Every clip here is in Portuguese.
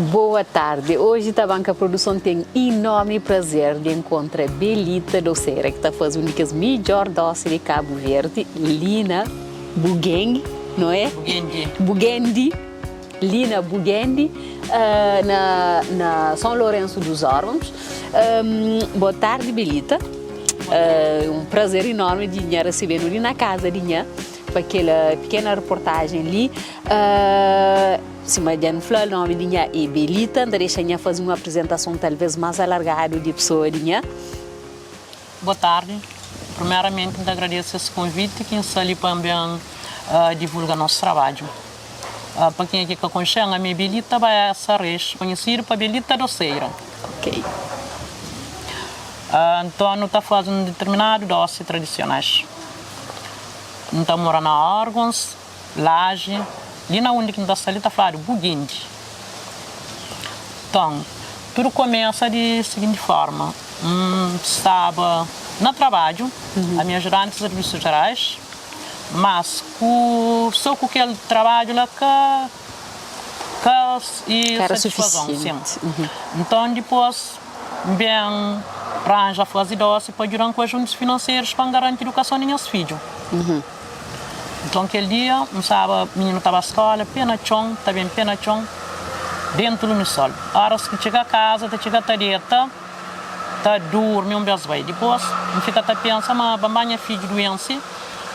Boa tarde. Hoje a Banca Produção tem enorme prazer de encontrar Belita Doceira, que está fazendo uma das melhores doces de Cabo Verde, Lina Bugengi, não é? Bugendi. Lina Bugendi, na São Lourenço dos Órgãos. Boa tarde, Belita. Um prazer enorme de receber ali na casa de Nha, para aquela pequena reportagem ali. Se Mariana falou o nome de Nha e Belita, deixa Nha fazer uma apresentação talvez mais alargada de pessoa de Nha. Boa tarde. Primeiramente, agradeço esse convite que está ali também divulga nosso trabalho. Para quem aqui que conhece, a minha Belita vai essa região, conhecida para Belita Doceira. Ok. Então, não está fazendo determinado doce tradicionais. Não está morando na órgãos, laje, ali na onde que não está ali, está falando Bugendi. Então, tudo começa de seguinte forma. Estava no trabalho, a minha gerente de serviços gerais, mas só com aquele trabalho lá e satisfação. Então, depois, bem, arranja fazer doce para ajudar com ajuntos financeiros para garantir a educação dos meus filhos. Então, aquele dia, o menino estava à escola, pena chão, também pena chão, dentro do sol. A hora que chega a casa, chega a tareta, dorme um beijo vai. Depois, fica a pensar, mas a filho doente.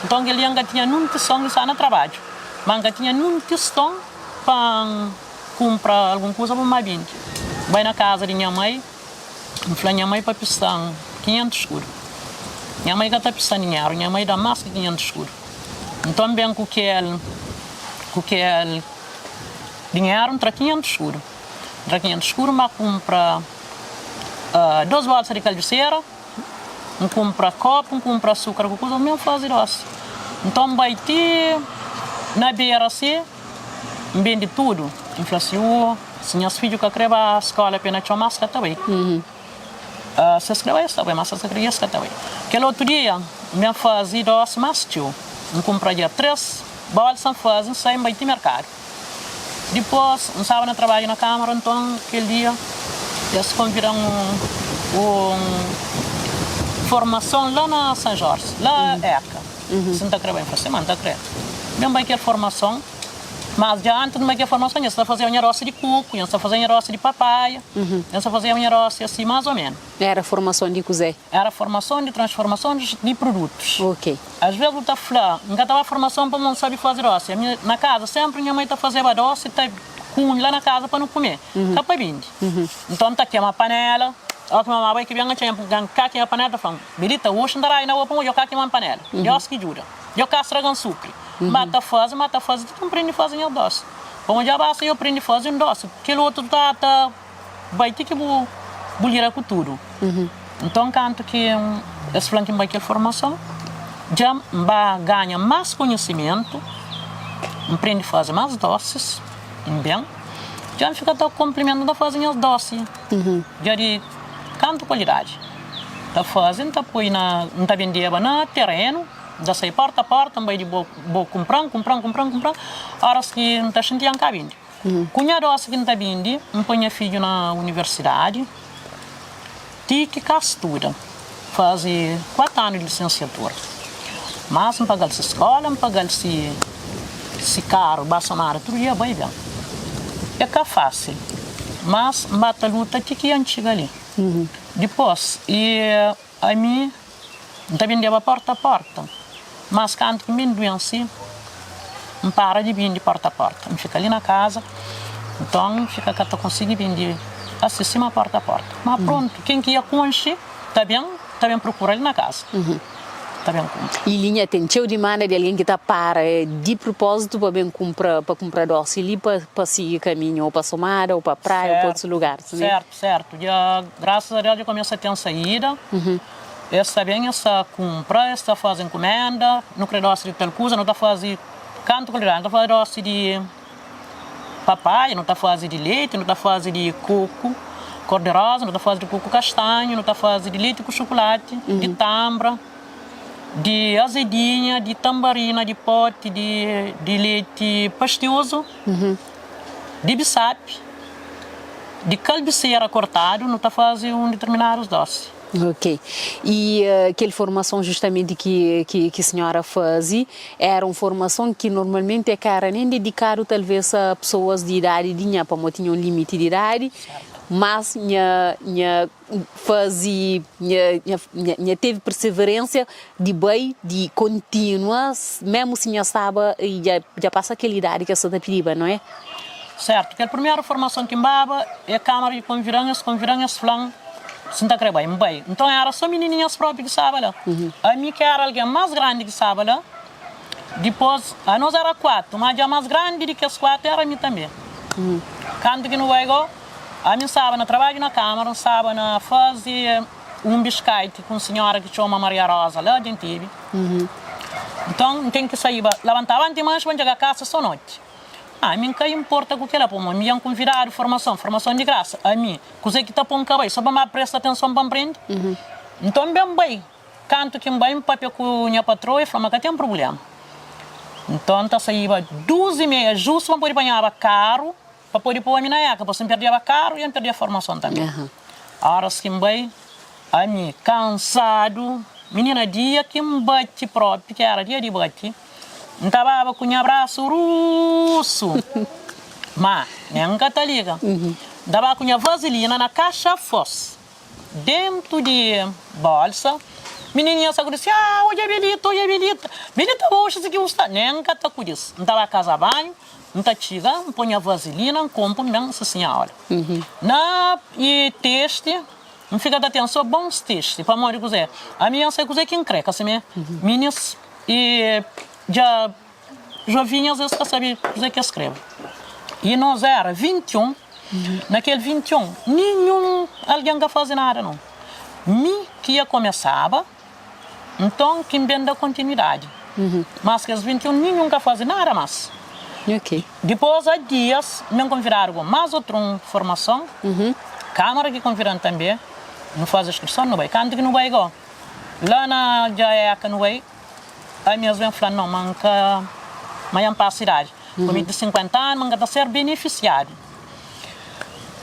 Então, aquele dia, tinha não questão de no trabalho, mas tinha não questão para comprar alguma coisa para o meu vai na casa de minha mãe, falei, minha mãe para pisar 500 escuros. Minha mãe está pisando dinheiro, minha mãe dá mais que 500 escuros. Então, bem com aquele dinheiro, entra 500 escuros. Entra 500 escuros, mas compra 2 bolsas de calceira, compra copo, compra açúcar, com coisa mesmo fazer doce. Então, vai ter na beira assim, vende tudo. Inflação, se meus filhos que querem a escola, apenas tinha máscara também. Se escreve isso também, mas se escreve isso também. Aquele outro dia, me fazia doce, mas tio. Eu compraria 3 bolsas, fazem, saem para o mercado. Depois, eu estava no trabalho na Câmara, então, aquele dia, eles convidaram uma formação lá na São Jorge, lá ECA. Se não está querendo, eu falei, não está querendo. Mesmo vai ter formação, mas já antes de ter formação, eu estava fazendo roça de coco, eu estava fazendo roça de papaya, eu estava fazendo roça assim, mais ou menos. Era formação de cozer? Era formação de transformação de produtos. Ok. Às vezes eu estava falando, nunca estava formação para não saber fazer doce. Na casa, sempre minha mãe está fazendo doce, está com lá na casa para não comer. Está para vender. Então está aqui uma panela. Olha que minha mãe que vem aqui a panela, está falando, Belita, hoje não dá não vou eu aqui uma panela. Deus que jura. Eu quero estragar um sucre. Mata faz, tu aprende a fazer o doce. Como já basta, eu aprendi a fazer um doce. Aquele outro vai ter que bolir com tudo. Então, quando que esse flanco vai ter formação, já vai ganhar mais conhecimento, aprende a fazer mais doces, bem, já fica complementando a fazer os doces. Já de quanto qualidade. Está fazendo, está põe não está vendendo na terreno, já sai porta a porta, vai de comprando. Horas que não está sentindo cá vende. Cunha doce que não está vende, põe filho na universidade, tem que estuda, faz 4 anos de licenciatura. Mas não paga-se escola, não paga-se carro, Bolsonaro, tudo dia vai bem. É que é fácil, mas bata luta que é antiga ali. Depois, a mim, não está vendendo porta a porta. Mas quando me doença, não para de vender porta a porta. Não fica ali na casa, então fica que eu consigo vender acima porta a porta. Mas pronto, quem quer conhecer, está bem procura ali na casa. Está bem compra. E linha tem cheio de demanda de alguém que está para de propósito para bem comprar doce ali para seguir caminho ou para Somada ou para praia ou para outros lugares. Certo. Já, graças a Deus, já começa a ter uma saída. Essa bem, essa compra, essa faz encomenda, não quer doce de tal coisa, não está fazendo canto qualidade, não está fazendo doce de papai, não está fazendo de leite, não está fazendo de coco cor-de-rosa, não está fazendo de coco castanho, não está fazendo de leite com chocolate, de tambra, de azedinha, de tambarina, de pote, de leite pastoso, de bissape. de calbiceira cortado, não está fazendo determinados doces. Ok. E aquela formação justamente que a senhora fazia era uma formação que normalmente é cara nem dedicado talvez a pessoas de idade de para tinha um limite de idade, mas teve perseverança de bem, de continuar, mesmo se sabe e já passa aquela idade que você está pedindo, não é? Certo, que a primeira formação que mbaba é a Câmara de Conviranhas flan, Santa Creba, bem. Então era só menininhas próprias que sabem lá. A mim que era alguém mais grande que sabe lá. Depois, a nós era 4, mas já mais grande do que as 4 era a mim também. Quando que não vai go, a mim sabe na trabalho na Câmara, sabe na fazer biscoito com a senhora que chama Maria Rosa lá de Antibes. Então tem que sair, levantava antes mais para chegar a casa só noite. A mim que importa com aquela, me iam convidar formação de graça. A mim, coisa que está para um cabelo, só para me prestar atenção para aprender. Então, bem, canto que bem, papel com a minha patroa e falou que tem um problema. Então, tá saída 2h30, justo para poder apanhar carro, para poder pôr a minha eca, para não perder carro e não perder a formação também. Horas que bem, a mim, cansado, menina, dia que bate próprio, que era dia de bate. Estava com o braço russo, mas nem tá liga. Dava com a vaselina na caixa fosse, dentro de bolsa. Menininha só disse, hoje é Belita, Belita, hoje isso aqui está. Nem tá com isso. Estava a casa banho, não tá chiga, põe a vaselina, compra mesmo essa senhora. Na e teste, não fica da atenção, bons testes, para morrer cozer. A minha sei cozer quem crê, assim mesmo. Meninas e já jovinhas às vezes sabia dizer que escreve. E nós era 21, naquele 21, nenhum alguém que fazia nada não. Me que ia começava, então que vem da continuidade. Mas que os 21 nenhum que fazia nada mais. Ok. Depois há dias me convidaram mais outra formação, Câmara que convidaram também, não faz inscrição não vai, canto que não vai igual. Lá na Jaeca não vai. A minha mãe falou, não, manca para a cidade. Comigo de 50 anos, manca de ser beneficiário.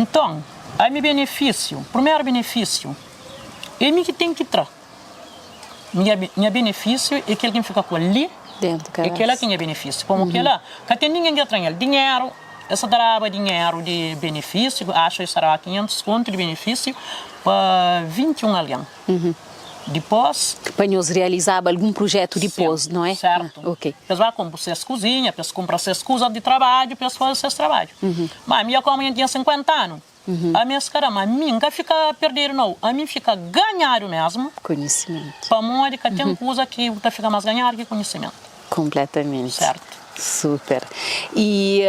Então, a meu benefício, primeiro benefício, é mim que tem que entrar. Minha benefício é aquele que fica com ali, é aquele que é benefício. Como que lá, que tem ninguém que estranha dinheiro, essa trava dinheiro de benefício, acho que será 500 conto de benefício para 21 alguém. Depois... Para nós realizar algum projeto depois, não é? Certo. Ok. Eles vão comprar suas cozinhas, eles compram suas coisas de trabalho, eles fazem seus trabalhos. Mas a minha como eu tinha 50 anos, a minha caramba, a mim nunca fica perdido, não. A mim fica ganhado mesmo. Conhecimento. Para mim, que tem coisa que fica mais ganhado que conhecimento. Completamente. Certo. Super. E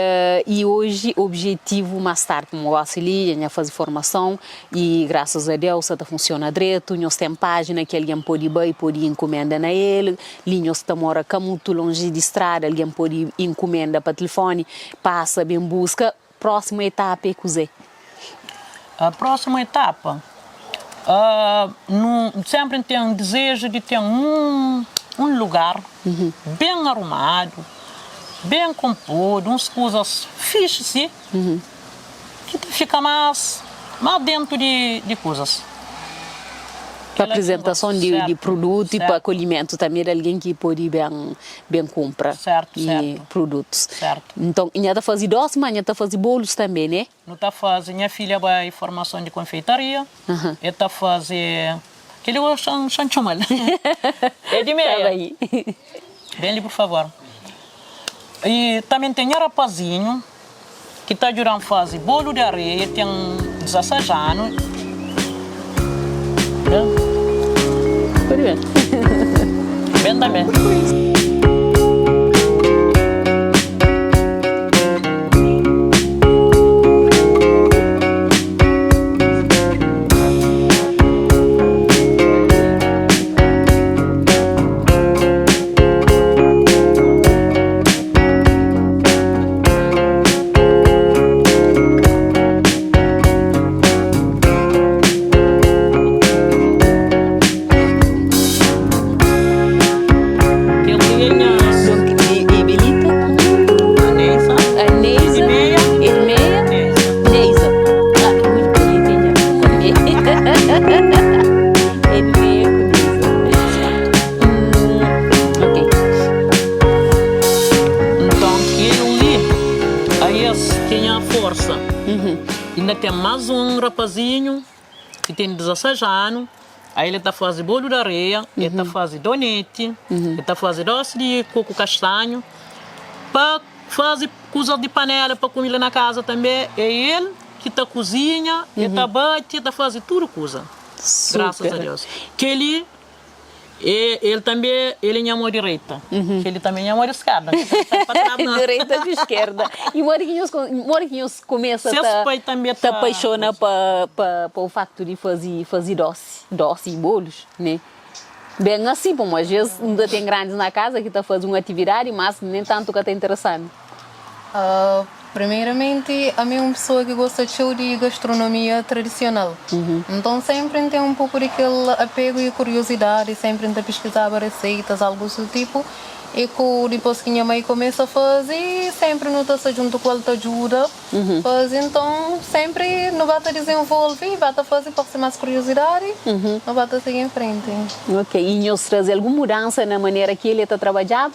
hoje o objetivo mais tarde, como eu auxilio, a fazer formação e graças a Deus está funciona direito, nós temos página que alguém pode ir, pode encomenda na ele, nós estamos mora muito longe de estrada, alguém pode encomenda para telefone, passa bem busca, próxima etapa é cozer. A próxima etapa, sempre tem um desejo de ter um lugar bem arrumado, bem composto, umas coisas fixas, que fica mais dentro de coisas. Para apresentação de produto e para acolhimento também de alguém que pode bem comprar produtos. Certo. Então, ainda está fazendo doce, mas ainda está fazendo bolos também, né? Não está fazendo, minha filha vai formação de confeitaria, está fazendo, aquele chanchumal, é de meia. Bem ali, por favor. E também tem um rapazinho que está ajudando a fazer bolo de areia, tem 16 anos. Pode ver. Bem também. Ainda tem mais um rapazinho que tem 16 anos. Aí ele está fazendo bolo de areia, ele está fazendo donete, ele está fazendo doce de coco castanho. Para fazer coisa de panela para comer lá na casa também. É ele que está cozinha, ele está bate, está fazendo tudo coisa. Graças a Deus. Que ele também, ele é mão direita. Que ele também é mão esquerda. Direita e esquerda. E Moriquinhos começa a te apaixonar para o facto de fazer doce e bolos, né? Bem assim, bom, às vezes ainda tem grandes na casa que está fazendo uma atividade, mas nem tanto que está interessando. Primeiramente, a minha é uma pessoa que gosta de gastronomia tradicional. Então sempre tem um pouco daquele apego e curiosidade, sempre tem pesquisar receitas, algo do tipo. E depois que minha mãe começa a fazer, sempre não está junto com ela ajuda. Mas então sempre não vai desenvolver, vai fazer para ser mais curiosidade, não vai seguir em frente. Ok, e nós trazer alguma mudança na maneira que ele está trabalhando?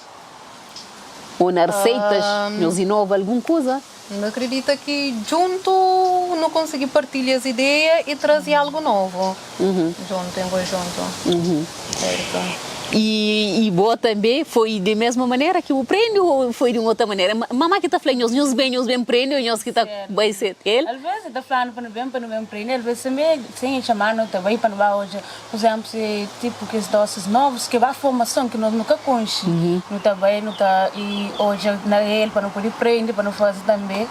Ou nas receitas, nos inova alguma coisa? Não acredita que junto não consegui partilhar as ideias e trazer algo novo. Junto, em conjunto. Certo. E boa também foi da mesma maneira que o prêmio ou foi de uma outra maneira? Mamãe que está falando, nós bem prêmio, nós que está bem ser ele? Às vezes está falando para não bem prêmio, às vezes também sem chamar não também para não hoje, por exemplo, se tipo que os doces novos que vai formação que nós nunca conhecemos, não tá bem, não tá e hoje na ele para não poder prender, para não fazer também.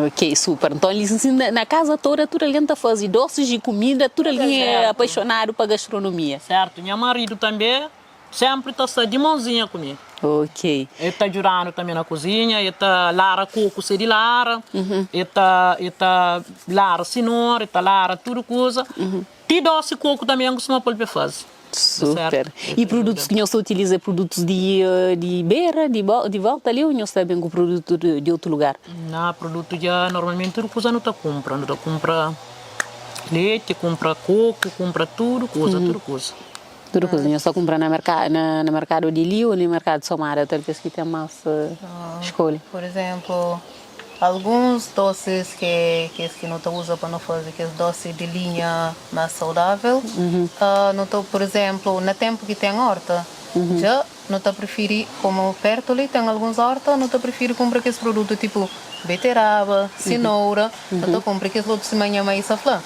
Ok, super. Então eles na casa toda, tudo ali está fazendo doces de comida, tudo ali é apaixonado para gastronomia. Certo, meu marido também sempre está de mãozinha comigo. Ok. Ele está ajudando também na cozinha, ele está lara coco, se de lara, ele está lara cenoura, ele está lara tudo coisa. E doce coco também costuma pôr para fazer. Super. E produtos que nós utilizamos, produtos de beira, de volta ali, ou nós também com produto de outro lugar? Não, produto já normalmente tudo coisa não está comprando, não compra leite, compra coco, compra tudo coisa, tudo coisa. Tudo coisa, nós só compramos no mercado de Lio ou no mercado de Somara, talvez que tenha mais escolha. Por exemplo, alguns doces que não usa para não fazer, que é doces de linha mais saudável. Não tô, por exemplo, no tempo que tem horta, já não te prefiro, como perto ali tem alguns hortas, não te prefiro comprar aqueles produtos tipo beterraba, cenoura, não te compro aqueles outros de manhã mais saflã.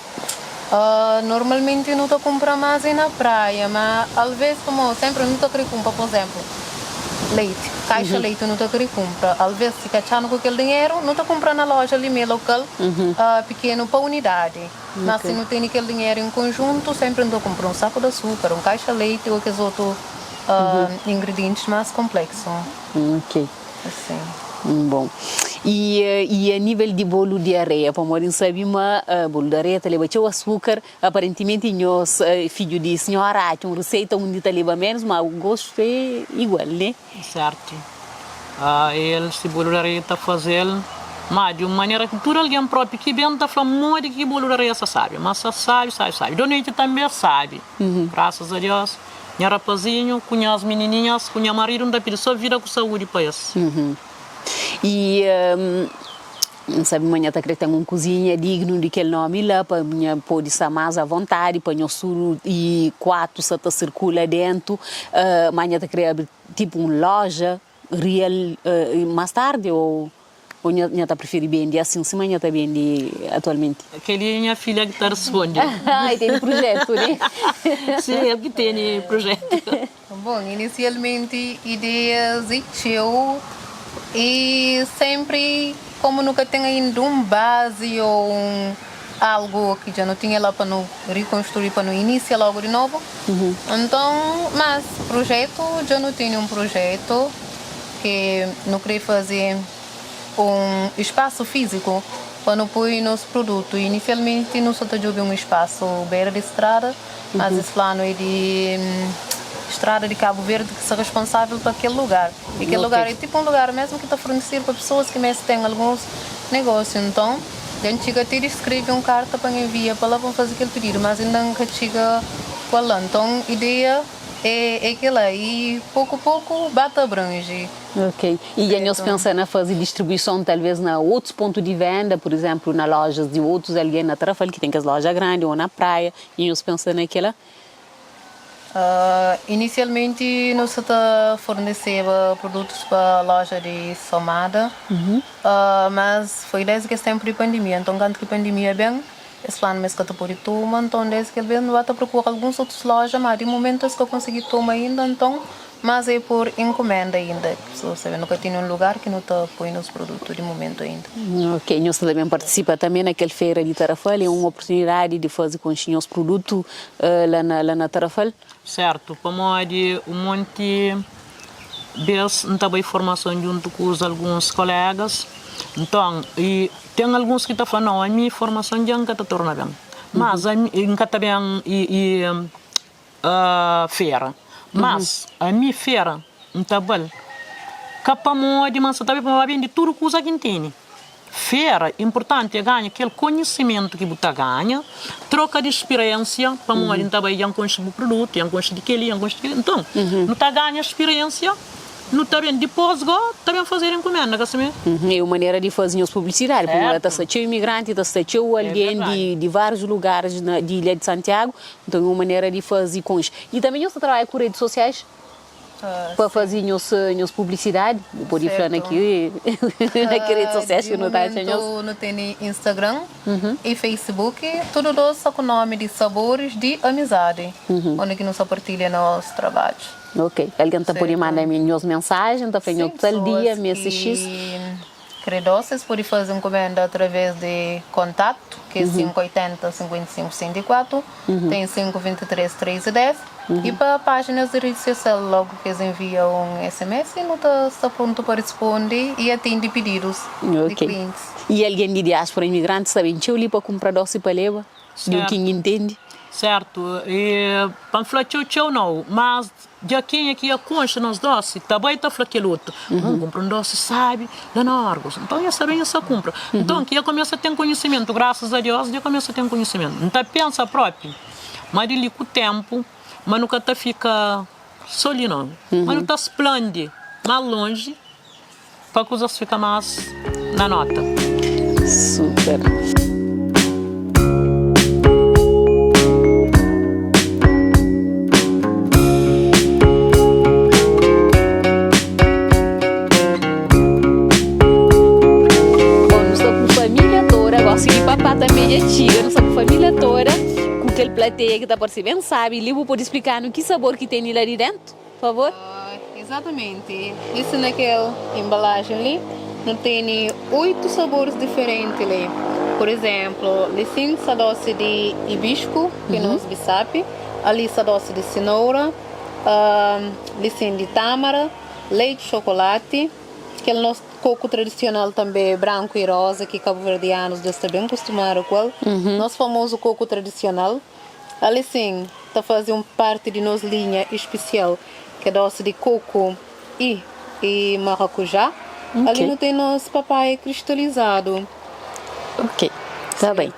Normalmente não te compro mais na praia, mas às vezes, como sempre, não te compro, por exemplo, leite, caixa leite não te compra. Às vezes, se cachando com aquele dinheiro, não te compra na loja ali meio local, pequeno para unidade. Mas se não tem aquele dinheiro em conjunto, sempre não te compra um saco de açúcar, um caixa leite ou aqueles outros ingredientes mais complexos. Ok. Assim. Bom. E a nível de bolo de areia, para morar sabe, mas bolo de areia te leva o açúcar, aparentemente nós filho de senhora tem uma receita onde te leva menos, mas o gosto é igual, né? Certo. Ele se bolo de areia está fazendo, mas de uma maneira que tudo alguém próprio que vem está falando muito que bolo de areia sabe, mas sabe. Donete também sabe, graças a Deus. Minha rapazinho, com as menininhas, com minha marido, não dá pedido só vida com saúde para isso. E sabe, manhã tá querendo uma cozinha digno de aquele nome lá para minha pode estar mais à vontade para nós e quatro só tá circula dentro. Manhã tá querendo abrir tipo uma loja real mais tarde ou minha tá prefere vender assim, se manhã tá vende atualmente. Aquele é minha filha que está respondendo. E tem projeto, né? Sim, ele que tem projeto. Bom, inicialmente ideias e e sempre, como nunca tem ainda uma base ou algo que já não tinha lá para não reconstruir, para não iniciar logo de novo. Então, mas projeto, já não tinha um projeto que não queria fazer um espaço físico para não pôr nosso produto. Inicialmente, não só tive um espaço beira de estrada, mas esse plano é de estrada de Cabo Verde que sou responsável por aquele lugar. E aquele lugar é tipo um lugar mesmo que está fornecido para pessoas que mesmo têm alguns negócios. Então, a gente chega a ter escreve uma carta para enviar para lá para fazer aquele pedido, mas ainda nunca chega para lá. Então, a ideia é aquela e pouco a pouco bate abrange. Ok. E aí nós pensamos em fazer distribuição talvez na outros pontos de venda, por exemplo, na lojas de outros alguém na Tarrafal, que tem as lojas grandes, ou na praia, e nós pensamos naquela? Inicialmente, nós fornecemos produtos para a loja de Somada, mas foi desde que esse tempo de pandemia. Então, quando a pandemia vem, esse plano mesmo que eu pude tomar, então desde que ele vem, eu procurar algumas outras lojas, mas de momento é que eu consegui tomar ainda, então, mas é por encomenda ainda. Você nunca tem um lugar que não está põe os produtos de momento ainda. Ok, nós também participa também naquela feira de Tarrafal, é uma oportunidade de fazer com os produtos lá na Tarrafal. Certo, pode um monte vez não tem informação junto com alguns colegas, então e tem alguns que estão falando não, a minha informação já não está torna bem, mas a minha está bem feira, mas a minha feira não está bem, capa de mas está bem de tudo coisa que tem. Feira, importante é ganhar aquele conhecimento que você ganha, troca de experiência, para morar em trabalho, em construir o produto, em construir aquele, então, não está ganhando experiência, não está bem, depois está bem fazer encomenda, é uma maneira de fazer as publicidades, porque está sendo imigrante, está sendo alguém de vários lugares de Ilha de Santiago, então é uma maneira de fazer com isso. E também você trabalha com redes sociais? Para fazer nossa publicidade, pode falar aqui nas redes sociais que não está achando. Não tem Instagram e Facebook, tudo isso com o nome de Sabores de Amizade, onde que nos partilha nosso trabalho. Ok, alguém está por mandar minhas mensagens, está fazendo tal dia, me assistir. Credoces pode fazer encomenda através de contato, que é 580 55 64, tem 523 310. E para a página de rede social, logo que eles enviam um SMS, não está pronto para responder e atende pedidos de clientes. E alguém de diáspora imigrante sabe que eu li para comprar doce para levar? De quem entende? Certo, e panfleto eu não, mas de quem aqui a concha nos doces, também está flaquelo outro. Não compra um doce, sabe, lá na Argos. Então, já sabem, essa compra. Então, aqui eu começo a ter conhecimento, graças a Deus, eu começo a ter conhecimento. Então, pensa próprio, mas ele com o tempo, mas nunca tá fica solino, mas não está esplende, mais longe, para que os fica mais na nota. Super. Papá também é tia, nossa família toda, com aquele plateia que está por si bem sabe, Livo pode explicar no que sabor que tem lá de dentro, por favor? Exatamente, isso naquela embalagem ali, não tem 8 sabores diferentes ali. Por exemplo, ali sim, essa doce de hibisco, que nós bisapi, ali essa doce de cenoura, ali sim de tâmara, leite de chocolate, que é o nosso coco tradicional também, branco e rosa, que cabo-verdianos estão bem acostumados com. Nosso famoso coco tradicional. Ali sim, está fazendo parte de nossa linha especial, que é doce de coco e maracujá. Ali não tem nosso papai cristalizado. Ok, tá bem.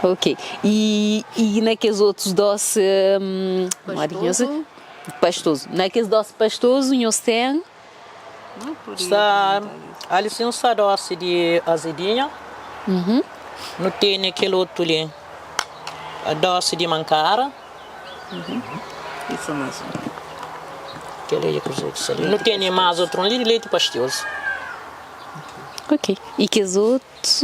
Ok. E naqueles outros doces pastoso. Naqueles doces pastosos, nós temos ali tem um doce de azedinha, não tem aquele outro ali, a doce de mancara, Isso mesmo. Não tem mais outro ali de leite pastoso. Ok. E que os outros?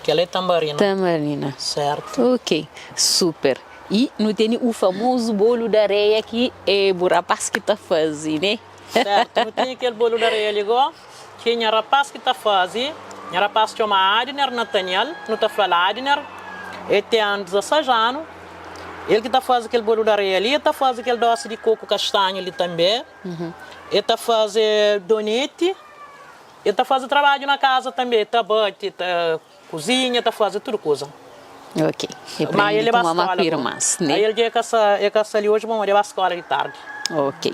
Aquele é tambarina. Tamarina. Certo. Ok, super. E não tem o famoso bolo de areia que é o rapaz que está fazendo, né? Certo, não tem aquele bolo de areia ali, que é o rapaz que está fazendo, o rapaz chama Adner Nathaniel, não está falando Adner, ele tem 16 anos, ele que está fazendo aquele bolo de areia ali, ele está fazendo aquele doce de coco castanho ali também, ele está fazendo donete, ele está fazendo trabalho na casa também, está bate, está cozinha, está fazendo tudo coisa. Ok. Mas ele vai à escola. Mas, né? Aí ele é que ali hoje, vamos ir à escola de tarde. Ok,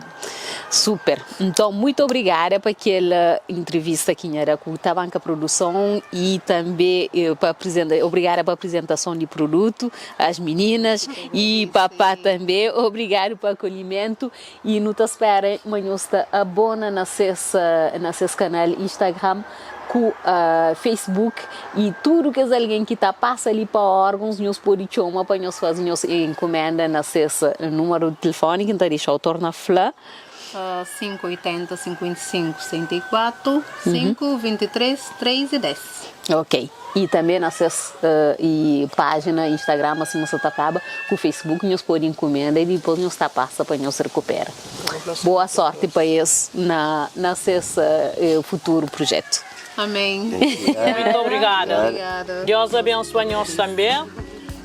super. Então, muito obrigada por aquela entrevista que era com a Banca Produção e também obrigada pela apresentação de produto, as meninas e papá também. Obrigado pelo acolhimento e nos espera amanhã está abona na canal Instagram, com Facebook e tudo que alguém que está passa ali para órgãos nos pode chamar para nós fazer encomenda na número de telefone que está deixado torna flá 580 55 64 5 23 3 e 10. Ok. E também nessas página Instagram assim você acaba com o Facebook nós pode encomenda e depois nós está passa para nós recuperar. Boa sorte para isso na futuro projeto. Amém. Muito obrigada. Obrigada. Deus abençoe nós também.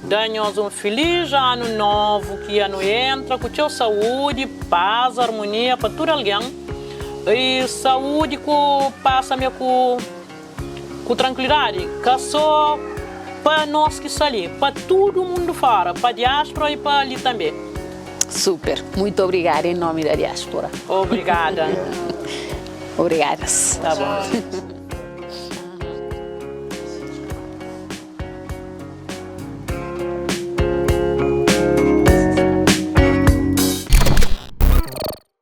Dá-nos um feliz ano novo, que ano entra com teu saúde, paz, harmonia para todo alguém. E saúde que passa-me com tranquilidade, que só para nós que sair, para todo mundo fora, para a diáspora e para ali também. Super. Muito obrigada em nome da diáspora. Obrigada. Obrigadas. Tá bom.